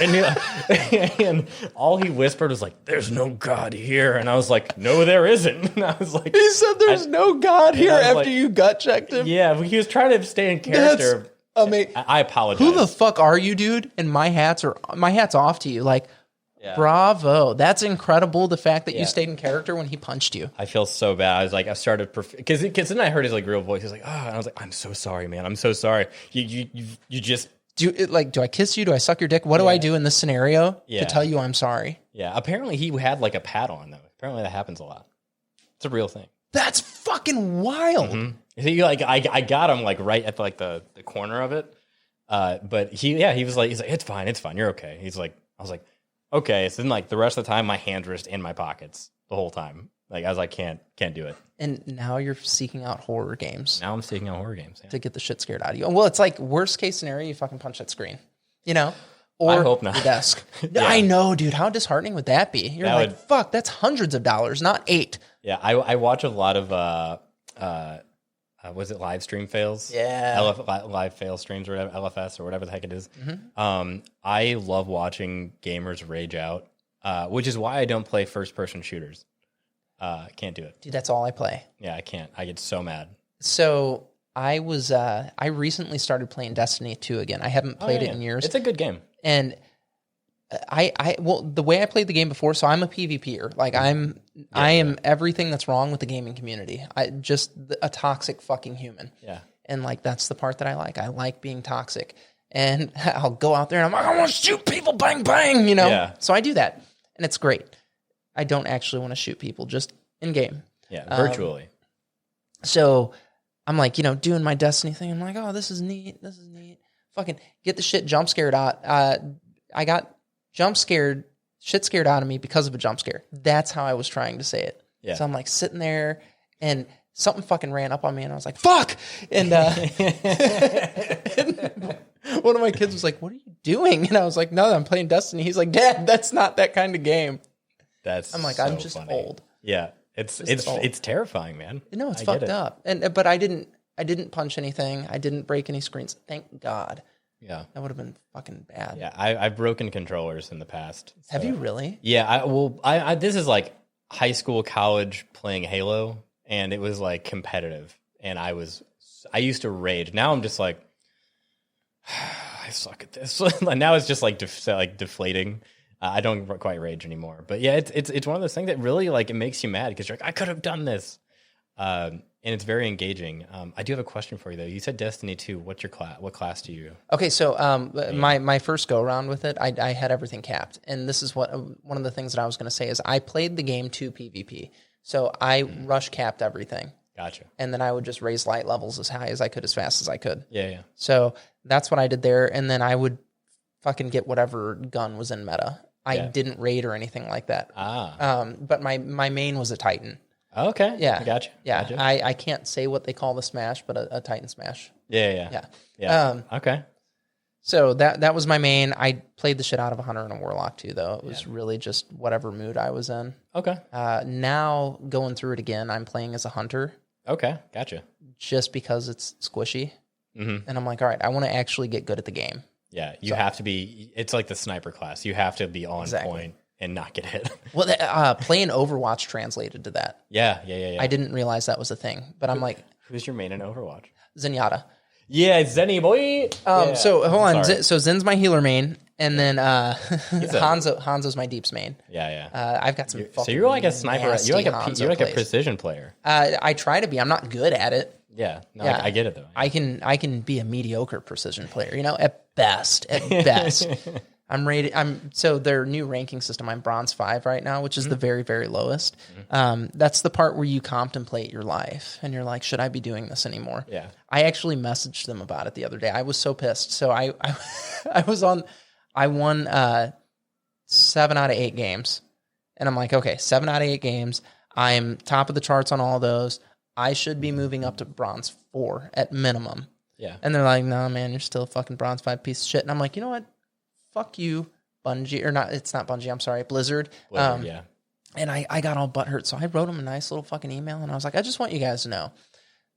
and all he whispered was like, "There's no God here," and I was like, "No, there isn't." And I was like, "He said there's no God here." After you gut checked him, yeah, he was trying to stay in character. I apologize. Who the fuck are you, dude? And my hat's off to you, like. Yeah. Bravo. That's incredible. The fact that you stayed in character when he punched you. I feel so bad. I was like, I started, because then I heard his like real voice. He was like, oh, and I was like, I'm so sorry, man. I'm so sorry. You just. Do I kiss you? Do I suck your dick? What do I do in this scenario to tell you I'm sorry? Yeah. Apparently he had like a pad on though. Apparently that happens a lot. It's a real thing. That's fucking wild. Mm-hmm. He, like, I got him like right at like the corner of it. But he was like, it's fine. You're okay. I was like, okay, so then like the rest of the time, my hands were just in my pockets the whole time. Like, I was like, can't do it. And now you're seeking out horror games. Now I'm seeking out horror games to get the shit scared out of you. Well, it's like worst case scenario, you fucking punch that screen, or I hope not. The desk. I know, dude. How disheartening would that be? You're like, fuck, that's hundreds of dollars, not 8. Yeah, I watch a lot of was it live stream fails? Yeah. Live fail streams or whatever, LFS or whatever the heck it is. Mm-hmm. I love watching gamers rage out, which is why I don't play first-person shooters. Can't do it. Dude, that's all I play. Yeah, I can't. I get so mad. So I recently started playing Destiny 2 again. I haven't played it in years. It's a good game. And the way I played the game before, so I'm a PvPer. Like I am everything that's wrong with the gaming community. Just a toxic fucking human. Yeah. And like, that's the part that I like. I like being toxic. And I'll go out there and I'm like, I want to shoot people, bang, bang, Yeah. So I do that. And it's great. I don't actually want to shoot people, just in game. Yeah, virtually. So I'm like, doing my Destiny thing. I'm like, oh, this is neat. Fucking get the shit jump scared out. I got shit scared out of me because of a jump scare. That's how I was trying to say it. Yeah. So I'm like sitting there and something fucking ran up on me and I was like, fuck. And, and one of my kids was like, what are you doing? And I was like, no, I'm playing Destiny. He's like, Dad, that's not that kind of game. I'm like, so I'm just funny. old. Yeah. It's terrifying, man. No, it's fucked up. But I didn't punch anything. I didn't break any screens. Thank God. Yeah. That would have been fucking bad. Yeah, I've broken controllers in the past. So. Have you really? Yeah, I this is like high school, college playing Halo, and it was like competitive, and I used to rage. Now I'm just like, I suck at this. Now it's just like deflating. I don't quite rage anymore. But yeah, it's one of those things that really like it makes you mad because you're like, I could have done this. And and it's very engaging. I do have a question for you though. You said Destiny 2. What's your class? What class do you? Okay, so my first go around with it, I had everything capped, and this is what one of the things that I was going to say is I played the game to PvP, so I rush capped everything. Gotcha. And then I would just raise light levels as high as I could, as fast as I could. Yeah. So that's what I did there, and then I would fucking get whatever gun was in meta. I didn't raid or anything like that. But my main was a Titan. Okay. Yeah. Gotcha. Yeah. Gotcha. I can't say what they call the smash, but a Titan smash. Yeah. Okay. So that was my main. I played the shit out of a Hunter and a Warlock too, though. It was really just whatever mood I was in. Okay. Now going through it again, I'm playing as a Hunter. Okay. Gotcha. Just because it's squishy. Mm-hmm. And I'm like, all right, I want to actually get good at the game. Yeah. You have to be, it's like the sniper class. You have to be on point and not get hit. Well, playing Overwatch translated to that. Yeah. I didn't realize that was a thing, but I'm like, who's your main in Overwatch? Zenyatta. Yeah, Zenny boy. So hold on. So Zen's my healer main, and then Hanzo's my deeps main. Yeah. I've got some. So you're like a sniper. You're like a plays. precision player. I try to be. I'm not good at it. Yeah. No, yeah. I get it though. I can be a mediocre precision player. At best. I'm rated. So their new ranking system. I'm bronze 5 right now, which is the very, very lowest. That's the part where you contemplate your life and you're like, should I be doing this anymore? Yeah. I actually messaged them about it the other day. I was so pissed. So I won 7 out of 8 games, and I'm like, okay, 7 out of 8 games. I'm top of the charts on all those. I should be moving up to bronze 4 at minimum. Yeah. And they're like, no, man, you're still a fucking bronze 5 piece of shit. And I'm like, you know what? Fuck you, Bungie, or not, it's not Bungie, I'm sorry, Blizzard. Yeah. And I got all butthurt, so I wrote them a nice little fucking email, and I was like, I just want you guys to know,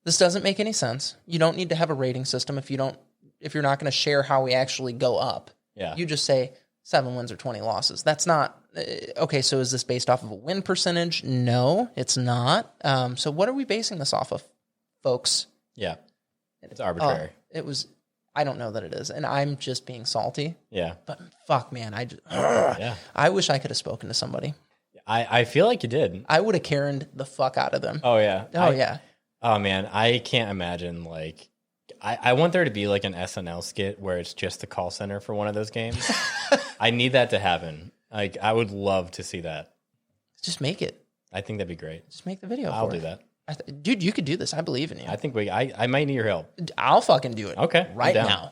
this doesn't make any sense. You don't need to have a rating system if you're not going to share how we actually go up. Yeah. You just say 7 wins or 20 losses. That's not, okay, so is this based off of a win percentage? No, it's not. So what are we basing this off of, folks? Yeah. It's arbitrary. I don't know that it is, and I'm just being salty. Yeah. But fuck, man, I wish I could have spoken to somebody. I feel like you did. I would have Karen'd the fuck out of them. Oh, yeah. Yeah. Oh, man, I can't imagine, like, I want there to be, like, an SNL skit where it's just the call center for one of those games. I need that to happen. Like, I would love to see that. Just make it. I think that'd be great. Just make the video I'll for do it. that. Dude, you could do this. I believe in you. I think I might need your help. I'll fucking do it. Okay. Right now.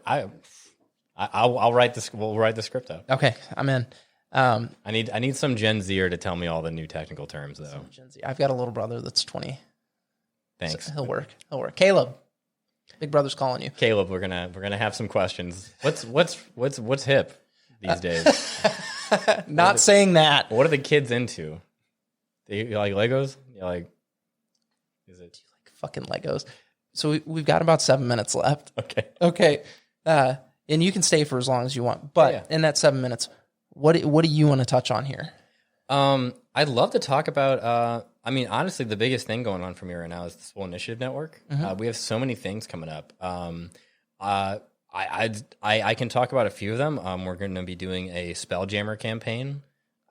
I'll write this. We'll write the script out. Okay. I'm in. I need some Gen Zer to tell me all the new technical terms though. Gen Z. I've got a little brother that's 20. Thanks. So he'll work. Caleb. Big brother's calling you. Caleb, we're gonna have some questions. What's hip these days? Not saying that. What are the kids into? You like Legos? You like? Is it? Do you like fucking Legos? So we've got about 7 minutes left. Okay. And you can stay for as long as you want. But in that 7 minutes, what do you want to touch on here? I'd love to talk about. I mean, honestly, the biggest thing going on for me right now is the Swole Initiative Network. We have so many things coming up. I can talk about a few of them. We're going to be doing a Spelljammer campaign.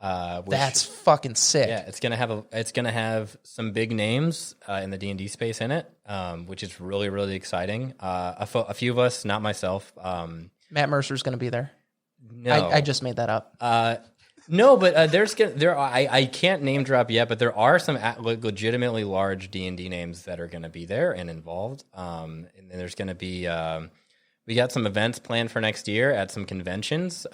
That's fucking sick. Yeah, it's gonna have some big names in the D&D space in it, which is really, really exciting. A few of us, not myself. Matt Mercer's going to be there. No, I just made that up. No, but I can't name drop yet, but there are some legitimately large D&D names that are going to be there and involved. And then there's going to be we got some events planned for next year at some conventions,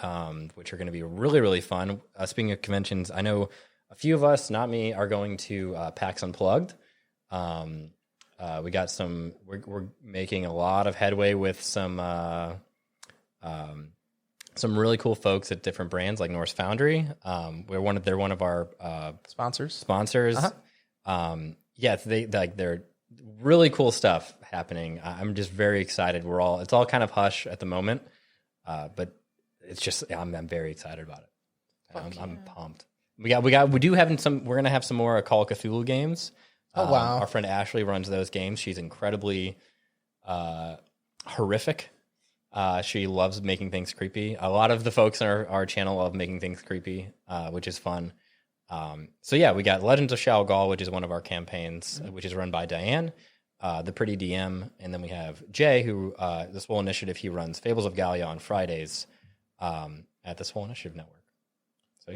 which are going to be really, really fun. Speaking of conventions, I know a few of us, not me, are going to PAX Unplugged. We got some. We're making a lot of headway with some really cool folks at different brands like Norse Foundry. They're one of our sponsors. They're really cool stuff happening. I'm just very excited. It's all kind of hush at the moment, but it's just I'm very excited about it. I'm pumped. We're gonna have some more Call of Cthulhu games. Oh wow! Our friend Ashley runs those games. She's incredibly horrific. She loves making things creepy. A lot of the folks on our channel love making things creepy, which is fun. So yeah, we got Legends of Shao Gal, which is one of our campaigns, which is run by Diane, the pretty DM, and then we have Jay, who this whole initiative he runs Fables of Gallia on Fridays at this whole initiative network. So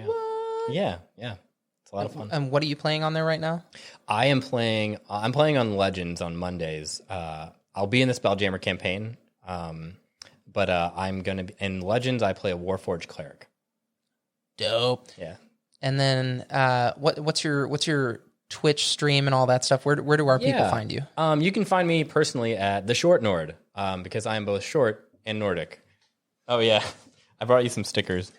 yeah, yeah, it's a lot of fun. And what are you playing on there right now? I'm playing on Legends on Mondays. I'll be in the Spelljammer campaign, but I'm gonna be in Legends. I play a Warforged cleric. Dope. Yeah. And then what's your Twitch stream and all that stuff? Where do our people find you? You can find me personally at the Short Nord, because I am both short and Nordic. Oh yeah, I brought you some stickers.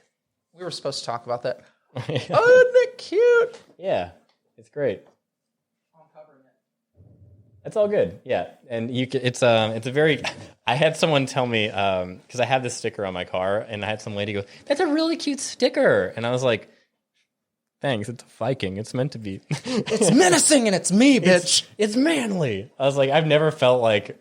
We were supposed to talk about that. Oh, isn't it cute? Yeah, it's great. It's all good. Yeah, and you can, it's a very. I had someone tell me because I have this sticker on my car, and I had some lady go, "That's a really cute sticker," and I was like, "Thanks, it's a Viking. It's meant to be. It's menacing, and it's me, bitch. It's manly." I was like, I've never felt like.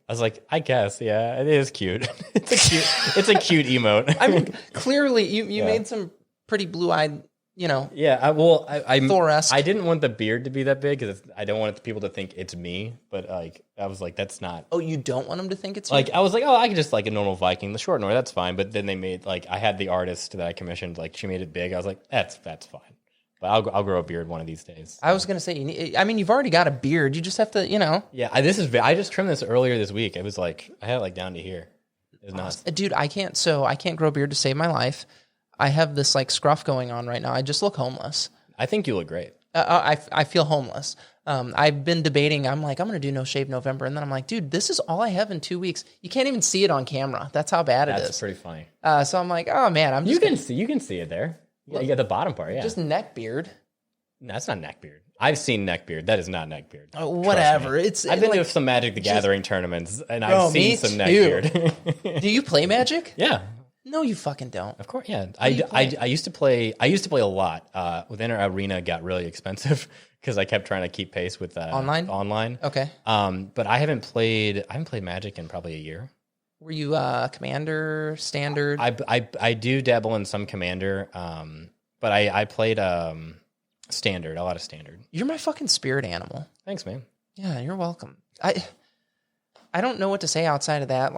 I was like, I guess, yeah, it is cute. It's a cute emote. I mean, clearly, you made some pretty blue-eyed, Yeah, I Thor-esque. I didn't want the beard to be that big because I don't want people to think it's me. But I was like, that's not. Oh, you don't want them to think it's you? Like, I was like, oh, I could just like a normal Viking, the short Nord, that's fine. But then they made I had the artist that I commissioned, she made it big. I was like, that's fine. But I'll grow a beard one of these days. I was gonna say, you've already got a beard. You just have to, Yeah, I just trimmed this earlier this week. It was I had it down to here. It was nuts. Dude, I can't grow a beard to save my life. I have this scruff going on right now. I just look homeless. I think you look great. I feel homeless. I've been debating. I'm like, I'm going to do No Shave November. And then I'm like, dude, this is all I have in 2 weeks. You can't even see it on camera. That's how bad it is. That's pretty funny. So I'm like, oh man, you can see it there. Yeah, you got the bottom part, yeah. Just neck beard. No, that's not neck beard. I've seen neck beard. That is not neck beard. Whatever. I've been to some Magic the Gathering tournaments, and I've seen some neck beard. Do you play Magic? Yeah. No, you fucking don't. Of course, yeah. I used to play. I used to play a lot. Within our arena, got really expensive because I kept trying to keep pace with online. Okay. But I haven't played Magic in probably a year. Were you Commander, Standard? I do dabble in some Commander, but I played Standard, a lot of Standard. You're my fucking spirit animal. Thanks, man. Yeah, you're welcome. I don't know what to say outside of that.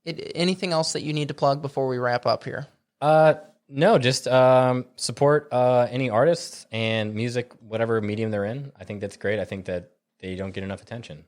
Anything else that you need to plug before we wrap up here? No, just support any artists and music, whatever medium they're in. I think that's great. I think that they don't get enough attention.